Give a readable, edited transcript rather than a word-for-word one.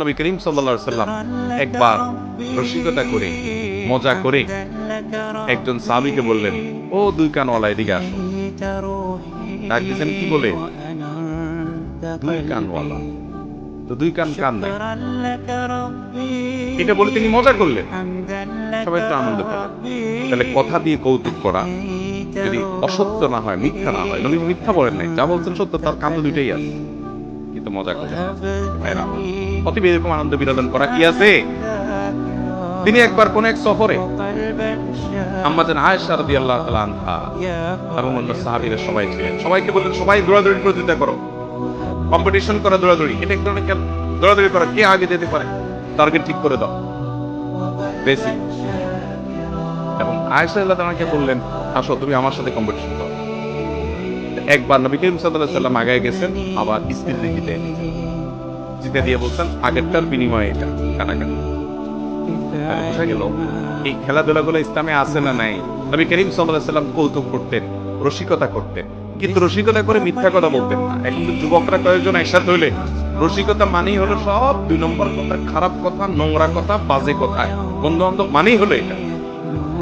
নবী করিম সাল্লাল্লাহু আলাইহি সাল্লাম একবার রসিকতা করে মজা করে একজন সাহাবীকে বললেন, ও দুই কানওয়ালা এদিকে আসো। ডাক দিয়েছেন কি বলে? দুই কানওয়ালা। তো দুই কান কার নাই? এটা বলে তিনি মজা করলেন। সবাই একটু আনন্দ পেলেন। তাহলে কথা দিয়ে কৌতুক করা যদি অসত্য না হয়, মিথ্যা না হয়, নবী মিথ্যা বলেন নাই, যা বলছেন সত্য, তার কান তো দুইটাই আছে, কিন্তু মজা করলেন ভাইরা আমার। অতএব এরকম আনন্দ বিনোদন করা কি আছে? তিনি একবার কোন এক সফরে আম্মাজান আয়েশা রাদিয়াল্লাহু তাআলা আনহা এবং অন্য সাহাবীরা সবাই ছিলেন, সবাইকে বললেন সবাই দৌড়াদৌড়ি প্রতিযোগিতা করো, কম্পিটিশন করা, দৌড়াদৌড়ি। এটা এক ধরনের খেলা, দৌড়াদৌড়ি করা, কে আগে যেতে পারে টার্গেট ঠিক করে দাও, বেশি। এবং আয়েশা রাদিয়াল্লাহু তাআলাকে বললেন, আসো তুমি আমার সাথে কম্পিটিশন করো। একবার নবী করিম সাল্লাল্লাহু আলাইহি সাল্লাম আগায় গেছেন, আবার স্ত্রী জিতে জিতে দিয়ে বলছেন আগেরটার বিনিময়ে এটা কাটাকাটি। বোঝা গেল এই খেলাধুলাগুলো ইসলামে আছে না নাই? নবী করিম সাল্লাল্লাহু আলাইহি সাল্লাম কৌতুক করতেন, রসিকতা করতেন, কিন্তু রসিকতা করে মিথ্যা কথা বলতেন না। এখন তো যুবকরা কয়েকজন একসাথে হইলে রসিকতা মানেই হলো সব দুই নম্বর কথা, খারাপ কথা, নোংরা কথা, বাজে কথা। বন্ধু বান্ধব মানেই হলো এটা।